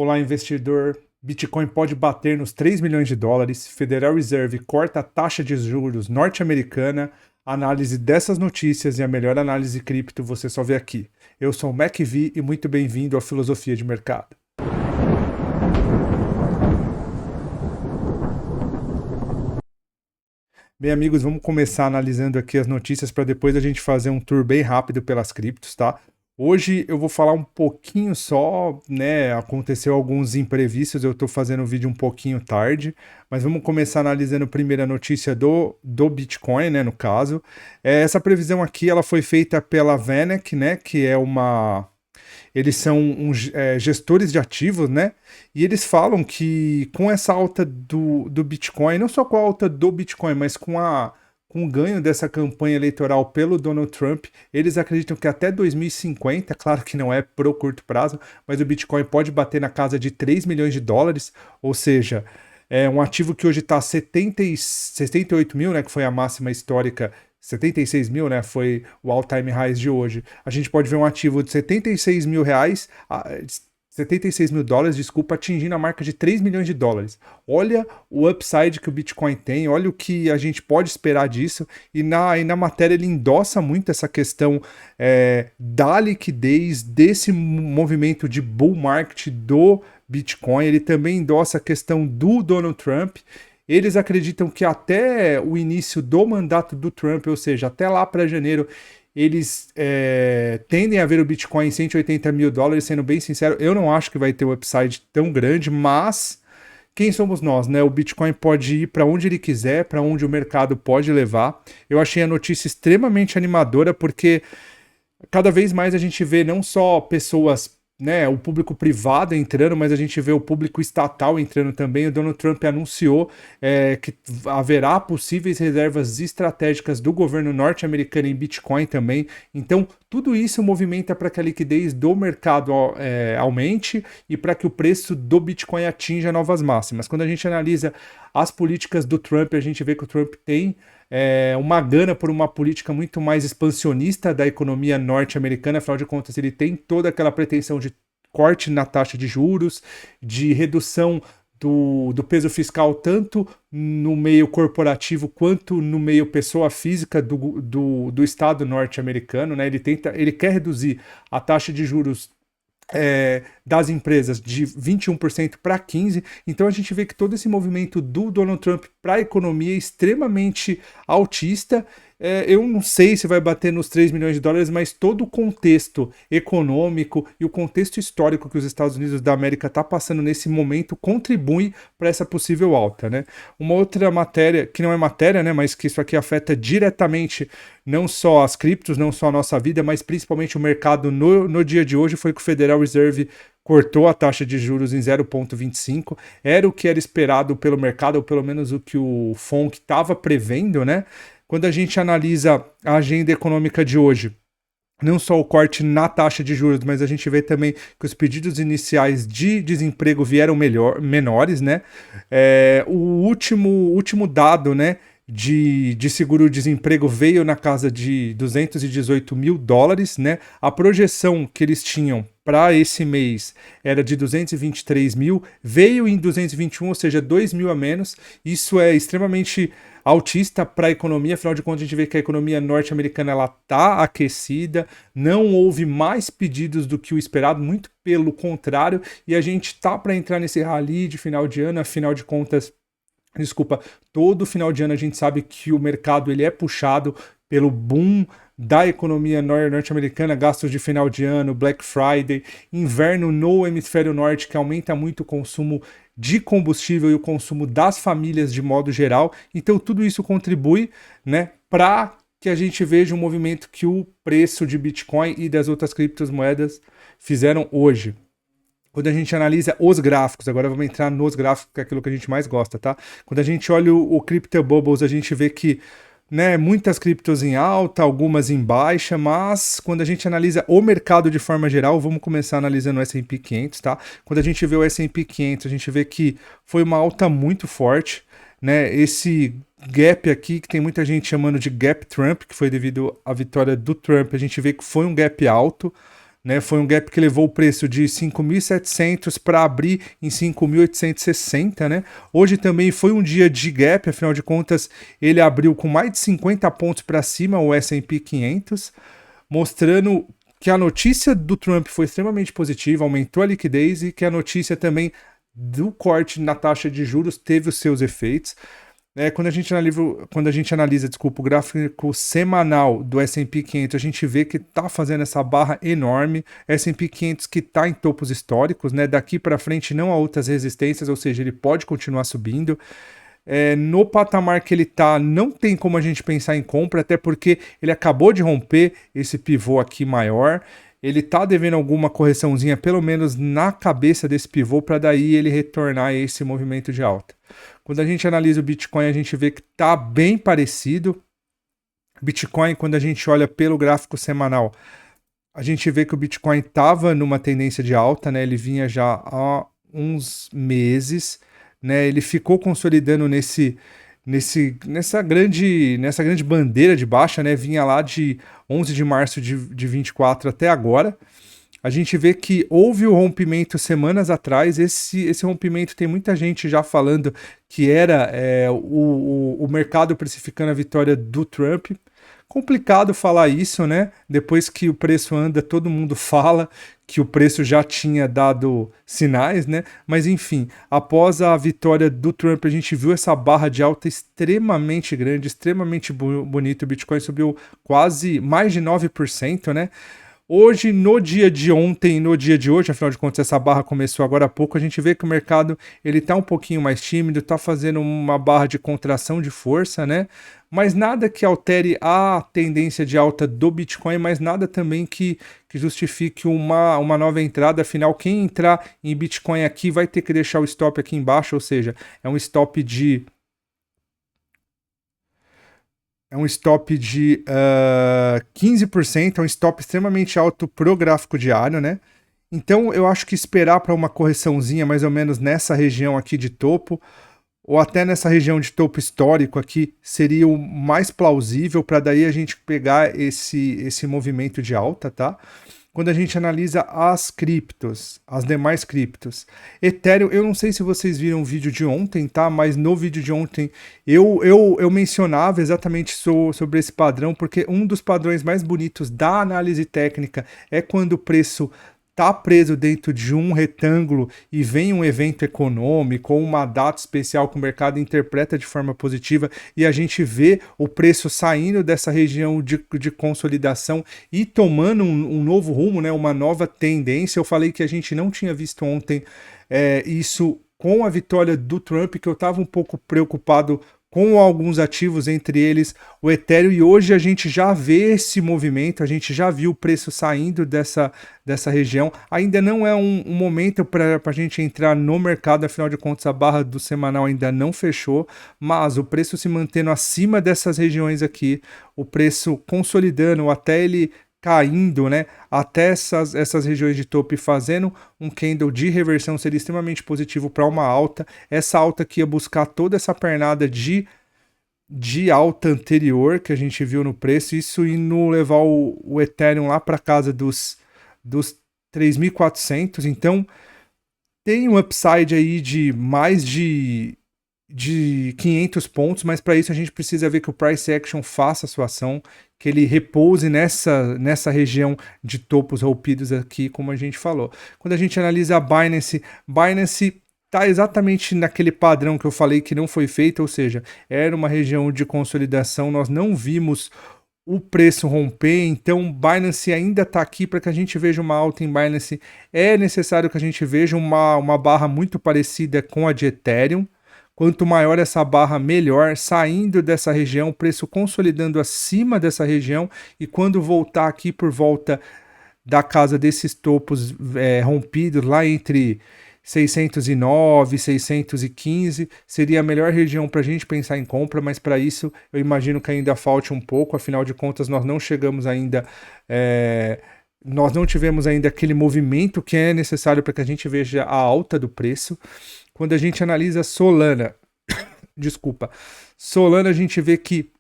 Olá, investidor. Bitcoin pode bater nos 3 milhões de dólares. Federal Reserve corta a taxa de juros norte-americana. Análise dessas notícias e a melhor análise cripto você só vê aqui. Eu sou o MacV e muito bem-vindo à Filosofia de Mercado. Bem, amigos, vamos começar analisando aqui as notícias para depois a gente fazer um tour bem rápido pelas criptos, tá? Hoje eu vou falar um pouquinho só, né? Aconteceu alguns imprevistos, eu tô fazendo o vídeo um pouquinho tarde, mas vamos começar analisando primeiro a notícia do Bitcoin, né? No caso. Essa previsão aqui ela foi feita pela VanEck, né? Que é uma. Eles são gestores de ativos, né? E eles falam que com essa alta do Bitcoin, não só com a alta do Bitcoin, mas com o ganho dessa campanha eleitoral pelo Donald Trump, eles acreditam que até 2050, claro que não é pro curto prazo, mas o Bitcoin pode bater na casa de 3 milhões de dólares, ou seja, é um ativo que hoje está 78 mil, né, que foi a máxima histórica, 76 mil, né, foi o all-time highs de hoje. A gente pode ver um ativo de 76 mil reais, 76 mil dólares, desculpa, atingindo a marca de 3 milhões de dólares. Olha o upside que o Bitcoin tem, olha o que a gente pode esperar disso. E na matéria ele endossa muito essa questão da liquidez, desse movimento de bull market do Bitcoin. Ele também endossa a questão do Donald Trump. Eles acreditam que até o início do mandato do Trump, ou seja, até lá para janeiro, eles tendem a ver o Bitcoin em 180 mil dólares, sendo bem sincero, eu não acho que vai ter um upside tão grande, mas quem somos nós, né? O Bitcoin pode ir para onde ele quiser, para onde o mercado pode levar. Eu achei a notícia extremamente animadora, porque cada vez mais a gente vê não só pessoas, né, o público privado entrando, mas a gente vê o público estatal entrando também. O Donald Trump anunciou que haverá possíveis reservas estratégicas do governo norte-americano em Bitcoin também. Então, tudo isso movimenta para que a liquidez do mercado aumente e para que o preço do Bitcoin atinja novas máximas. Quando a gente analisa as políticas do Trump, a gente vê que o Trump tem uma gana por uma política muito mais expansionista da economia norte-americana. Afinal de contas, ele tem toda aquela pretensão de corte na taxa de juros, de redução do peso fiscal, tanto no meio corporativo quanto no meio pessoa física do Estado norte-americano, né? Ele quer reduzir a taxa de juros das empresas de 21% para 15%. Então a gente vê que todo esse movimento do Donald Trump para a economia é extremamente altista. Eu não sei se vai bater nos 3 milhões de dólares, mas todo o contexto econômico e o contexto histórico que os Estados Unidos da América está passando nesse momento contribui para essa possível alta, né? Uma outra matéria, que não é matéria, né, mas que isso aqui afeta diretamente não só as criptos, não só a nossa vida, mas principalmente o mercado no dia de hoje, foi que o Federal Reserve cortou a taxa de juros em 0,25, era o que era esperado pelo mercado, ou pelo menos o que o FONC estava prevendo, né? Quando a gente analisa a agenda econômica de hoje, não só o corte na taxa de juros, mas a gente vê também que os pedidos iniciais de desemprego vieram menores, né? O último dado, né, de seguro-desemprego veio na casa de 218 mil dólares, né? A projeção que eles tinham para esse mês era de 223 mil, veio em 221, ou seja, 2 mil a menos. Isso é extremamente altista para a economia, afinal de contas a gente vê que a economia norte-americana ela está aquecida, não houve mais pedidos do que o esperado, muito pelo contrário, e a gente está para entrar nesse rally de final de ano, afinal de contas, todo final de ano a gente sabe que o mercado ele é puxado pelo boom da economia norte-americana, gastos de final de ano, Black Friday, inverno no hemisfério norte que aumenta muito o consumo de combustível e o consumo das famílias de modo geral. Então tudo isso contribui, né, para que a gente veja um movimento que o preço de Bitcoin e das outras criptomoedas fizeram hoje. Quando a gente analisa os gráficos, agora vamos entrar nos gráficos, que é aquilo que a gente mais gosta, tá? Quando a gente olha o Crypto Bubbles, a gente vê que, né, muitas criptos em alta, algumas em baixa, mas quando a gente analisa o mercado de forma geral, vamos começar analisando o S&P 500, tá? Quando a gente vê o S&P 500, a gente vê que foi uma alta muito forte, né? Esse gap aqui, que tem muita gente chamando de gap Trump, que foi devido à vitória do Trump, a gente vê que foi um gap alto, né? Foi um gap que levou o preço de 5.700 para abrir em 5.860, né? Hoje também foi um dia de gap, afinal de contas, ele abriu com mais de 50 pontos para cima, o S&P 500, mostrando que a notícia do Trump foi extremamente positiva, aumentou a liquidez e que a notícia também do corte na taxa de juros teve os seus efeitos. Quando a gente analisa, desculpa, o gráfico semanal do S&P 500, a gente vê que está fazendo essa barra enorme, S&P 500 que está em topos históricos, né? Daqui para frente não há outras resistências, ou seja, ele pode continuar subindo. No patamar que ele está, não tem como a gente pensar em compra, até porque ele acabou de romper esse pivô aqui maior. Ele está devendo alguma correçãozinha, pelo menos na cabeça desse pivô, para daí ele retornar a esse movimento de alta. Quando a gente analisa o Bitcoin, a gente vê que está bem parecido. Bitcoin, quando a gente olha pelo gráfico semanal, a gente vê que o Bitcoin estava numa tendência de alta, né? Ele vinha já há uns meses, né? Ele ficou consolidando nessa grande bandeira de baixa, né? Vinha lá de 11 de março de 24 até agora. A gente vê que houve o rompimento semanas atrás. Esse rompimento tem muita gente já falando que era o mercado precificando a vitória do Trump. Complicado falar isso, né? Depois que o preço anda, todo mundo fala que o preço já tinha dado sinais, né? Mas enfim, após a vitória do Trump, a gente viu essa barra de alta extremamente grande, extremamente bonita. O Bitcoin subiu quase mais de 9%, né? Hoje, no dia de ontem, no dia de hoje, afinal de contas, essa barra começou agora há pouco, a gente vê que o mercado ele tá um pouquinho mais tímido, tá fazendo uma barra de contração de força, né? Mas nada que altere a tendência de alta do Bitcoin, mas nada também que justifique uma nova entrada. Afinal, quem entrar em Bitcoin aqui vai ter que deixar o stop aqui embaixo, ou seja, é um stop de 15%, é um stop extremamente alto pro gráfico diário, né? Então eu acho que esperar para uma correçãozinha mais ou menos nessa região aqui de topo, ou até nessa região de topo histórico aqui, seria o mais plausível para daí a gente pegar esse movimento de alta, tá? Quando a gente analisa as criptos, as demais criptos. Ethereum, eu não sei se vocês viram o vídeo de ontem, tá? Mas no vídeo de ontem eu mencionava exatamente sobre esse padrão, porque um dos padrões mais bonitos da análise técnica é quando o preço tá preso dentro de um retângulo e vem um evento econômico ou uma data especial que o mercado interpreta de forma positiva e a gente vê o preço saindo dessa região de consolidação e tomando um novo rumo, né, uma nova tendência. Eu falei que a gente não tinha visto ontem isso com a vitória do Trump, que eu estava um pouco preocupado com alguns ativos, entre eles o Ethereum, e hoje a gente já vê esse movimento, a gente já viu o preço saindo dessa região. Ainda não é um momento para a gente entrar no mercado, afinal de contas a barra do semanal ainda não fechou, mas o preço se mantendo acima dessas regiões aqui, o preço consolidando até ele caindo, né, até essas regiões de topo e fazendo um candle de reversão seria extremamente positivo para uma alta. Essa alta aqui ia buscar toda essa pernada de alta anterior que a gente viu no preço, isso indo levar o Ethereum lá para casa dos 3.400. Então tem um upside aí de mais de 500 pontos, mas para isso a gente precisa ver que o price action faça a sua ação, que ele repouse nessa região de topos rompidos aqui, como a gente falou. Quando a gente analisa a Binance está exatamente naquele padrão que eu falei que não foi feito, ou seja, era uma região de consolidação, nós não vimos o preço romper, então Binance ainda está aqui. Para que a gente veja uma alta em Binance, é necessário que a gente veja uma barra muito parecida com a de Ethereum. Quanto maior essa barra, melhor, saindo dessa região, preço consolidando acima dessa região, e quando voltar aqui por volta da casa desses topos rompidos, lá entre 609 e 615, seria a melhor região para a gente pensar em compra, mas para isso eu imagino que ainda falte um pouco, afinal de contas nós não chegamos ainda... nós não tivemos ainda aquele movimento que é necessário para que a gente veja a alta do preço. Quando a gente analisa Solana, a gente vê que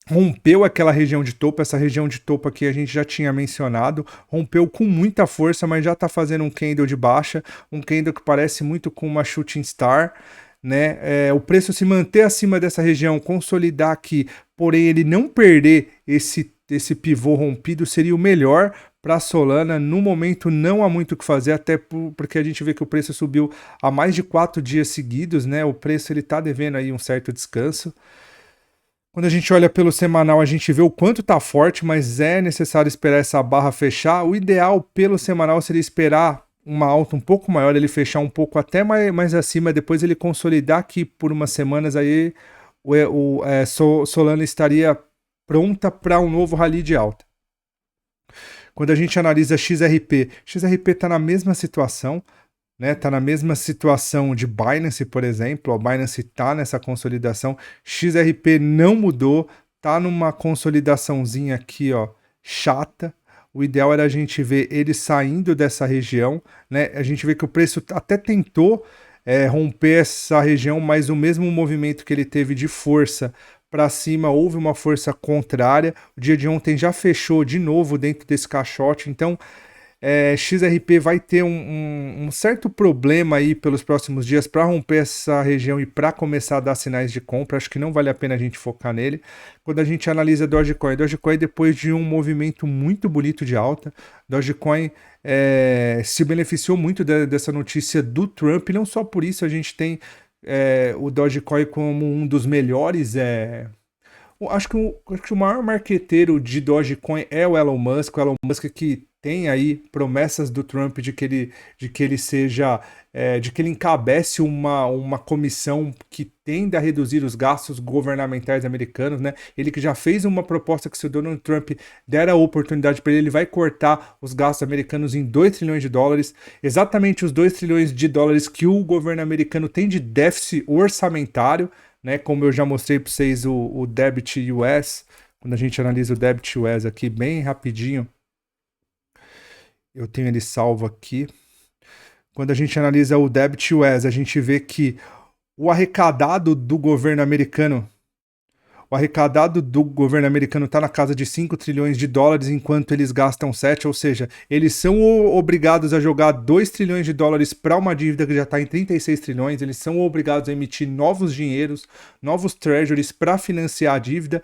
rompeu aquela região de topo, essa região de topo aqui a gente já tinha mencionado, rompeu com muita força, mas já está fazendo um candle de baixa, um candle que parece muito com uma shooting star, né? O preço se manter acima dessa região, consolidar aqui, porém ele não perder esse pivô rompido seria o melhor para a Solana. No momento não há muito o que fazer, até porque a gente vê que o preço subiu há mais de 4 dias seguidos, né? O preço ele está devendo aí um certo descanso. Quando a gente olha pelo semanal, a gente vê o quanto tá forte, mas é necessário esperar essa barra fechar. O ideal pelo semanal seria esperar uma alta um pouco maior, ele fechar um pouco até mais acima, depois ele consolidar aqui por umas semanas, aí Solana estaria pronta para um novo rally de alta. Quando a gente analisa XRP está na mesma situação, né, tá na mesma situação de Binance, por exemplo. A Binance tá nessa consolidação, XRP não mudou, tá numa consolidaçãozinha aqui, ó, chata. O ideal era a gente ver ele saindo dessa região, né? A gente vê que o preço até tentou romper essa região, mas o mesmo movimento que ele teve de força para cima, houve uma força contrária. O dia de ontem já fechou de novo dentro desse caixote, então XRP vai ter um certo problema aí pelos próximos dias para romper essa região e para começar a dar sinais de compra. Acho que não vale a pena a gente focar nele. Quando a gente analisa Dogecoin, depois de um movimento muito bonito de alta, Dogecoin se beneficiou muito dessa notícia do Trump, e não só por isso a gente tem o Dogecoin como um dos melhores. Acho que o maior marqueteiro de Dogecoin é o Elon Musk que tem aí promessas do Trump de que ele seja, de que ele encabece uma comissão que tenda a reduzir os gastos governamentais americanos, né? Ele que já fez uma proposta que, se o Donald Trump der a oportunidade para ele vai cortar os gastos americanos em 2 trilhões de dólares, exatamente os 2 trilhões de dólares que o governo americano tem de déficit orçamentário, né? Como eu já mostrei para vocês o Debit US, quando a gente analisa o Debit US aqui bem rapidinho, eu tenho ele salvo aqui. Quando a gente analisa o Debit US, a gente vê que o arrecadado do governo americano está na casa de 5 trilhões de dólares, enquanto eles gastam 7, ou seja, eles são obrigados a jogar 2 trilhões de dólares para uma dívida que já está em 36 trilhões, eles são obrigados a emitir novos dinheiros, novos treasuries para financiar a dívida.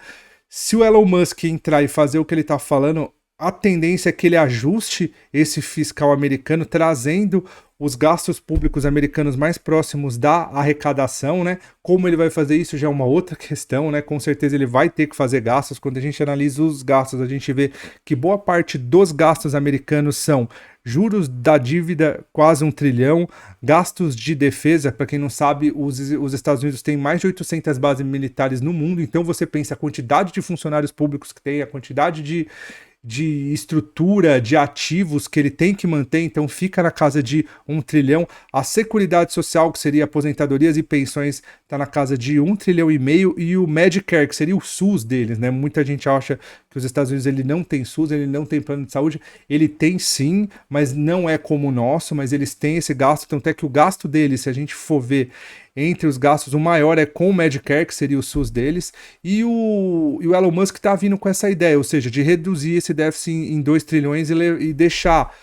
Se o Elon Musk entrar e fazer o que ele está falando, a tendência é que ele ajuste esse fiscal americano, trazendo os gastos públicos americanos mais próximos da arrecadação, né? Como ele vai fazer isso já é uma outra questão, né? Com certeza ele vai ter que fazer gastos. Quando a gente analisa os gastos, a gente vê que boa parte dos gastos americanos são juros da dívida, quase 1 trilhão, gastos de defesa. Para quem não sabe, os Estados Unidos têm mais de 800 bases militares no mundo, então você pensa a quantidade de funcionários públicos que tem, a quantidade de estrutura, de ativos que ele tem que manter, então fica na casa de 1 trilhão. A Seguridade Social, que seria aposentadorias e pensões, está na casa de 1,5 trilhão, e o Medicare, que seria o SUS deles, né? Muita gente acha que os Estados Unidos ele não tem SUS, ele não tem plano de saúde. Ele tem sim, mas não é como o nosso, mas eles têm esse gasto, tanto é que o gasto deles, se a gente for ver entre os gastos, o maior é com o Medicare, que seria o SUS deles, e o Elon Musk está vindo com essa ideia, ou seja, de reduzir esse déficit em 2 trilhões e deixar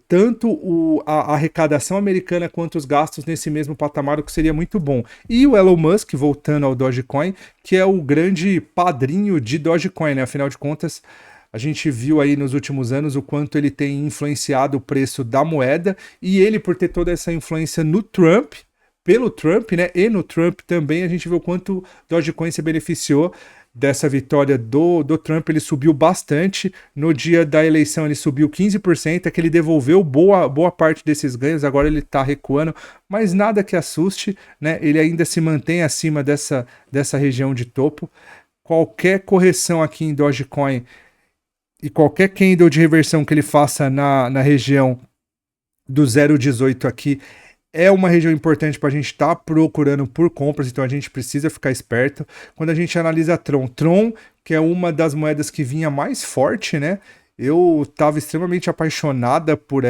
tanto a arrecadação americana quanto os gastos nesse mesmo patamar, o que seria muito bom. E o Elon Musk, voltando ao Dogecoin, que é o grande padrinho de Dogecoin, né? Afinal de contas, a gente viu aí nos últimos anos o quanto ele tem influenciado o preço da moeda, e ele, por ter toda essa influência no Trump, pelo Trump, né, e no Trump também, a gente viu o quanto Dogecoin se beneficiou dessa vitória do Trump. Ele subiu bastante, no dia da eleição ele subiu 15%, é que ele devolveu boa parte desses ganhos, agora ele está recuando, mas nada que assuste, né, ele ainda se mantém acima dessa região de topo. Qualquer correção aqui em Dogecoin e qualquer candle de reversão que ele faça na região do 0,18 aqui, é uma região importante para a gente estar procurando por compras, então a gente precisa ficar esperto. Quando a gente analisa Tron, que é uma das moedas que vinha mais forte, né? Eu estava extremamente apaixonado por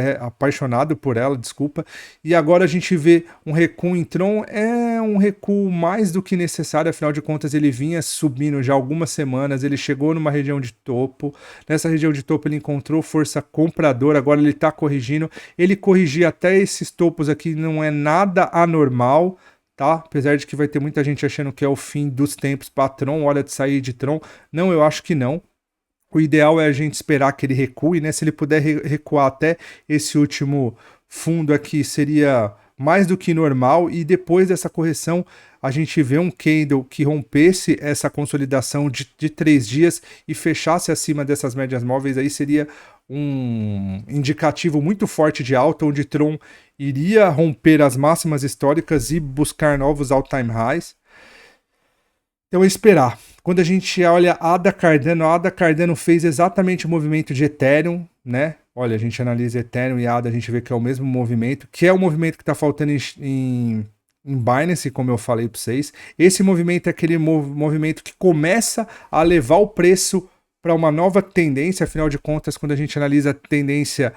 ela, desculpa. E agora a gente vê um recuo em Tron, é um recuo mais do que necessário, afinal de contas ele vinha subindo já algumas semanas, ele chegou numa região de topo. Nessa região de topo ele encontrou força compradora, agora ele está corrigindo. Ele corrigir até esses topos aqui não é nada anormal, tá? Apesar de que vai ter muita gente achando que é o fim dos tempos para Tron, hora de sair de Tron. Não, eu acho que não. O ideal é a gente esperar que ele recue, né? Se ele puder recuar até esse último fundo aqui, seria mais do que normal. E depois dessa correção, a gente vê um candle que rompesse essa consolidação de 3 dias e fechasse acima dessas médias móveis, aí seria um indicativo muito forte de alta, onde Tron iria romper as máximas históricas e buscar novos all-time highs. Então é esperar. Quando a gente olha a Ada Cardano fez exatamente o movimento de Ethereum, né? Olha, a gente analisa Ethereum e ADA, a gente vê que é o mesmo movimento, que é o movimento que está faltando em Binance, como eu falei para vocês. Esse movimento é aquele movimento que começa a levar o preço para uma nova tendência, afinal de contas, quando a gente analisa a tendência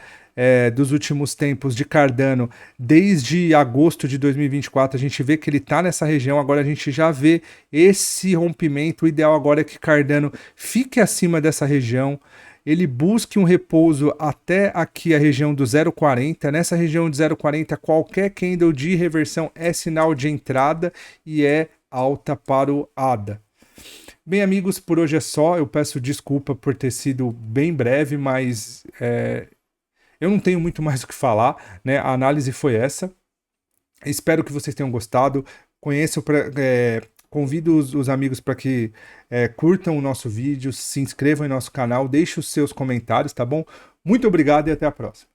dos últimos tempos de Cardano, desde agosto de 2024, a gente vê que ele está nessa região, agora a gente já vê esse rompimento. O ideal agora é que Cardano fique acima dessa região, ele busque um repouso até aqui a região do 0,40. Nessa região de 0,40, qualquer candle de reversão é sinal de entrada e é alta para o ADA. Bem, amigos, por hoje é só. Eu peço desculpa por ter sido bem breve, mas eu não tenho muito mais o que falar, né? A análise foi essa. Espero que vocês tenham gostado. Convido os amigos para que curtam o nosso vídeo, se inscrevam em nosso canal, deixem os seus comentários, tá bom? Muito obrigado e até a próxima.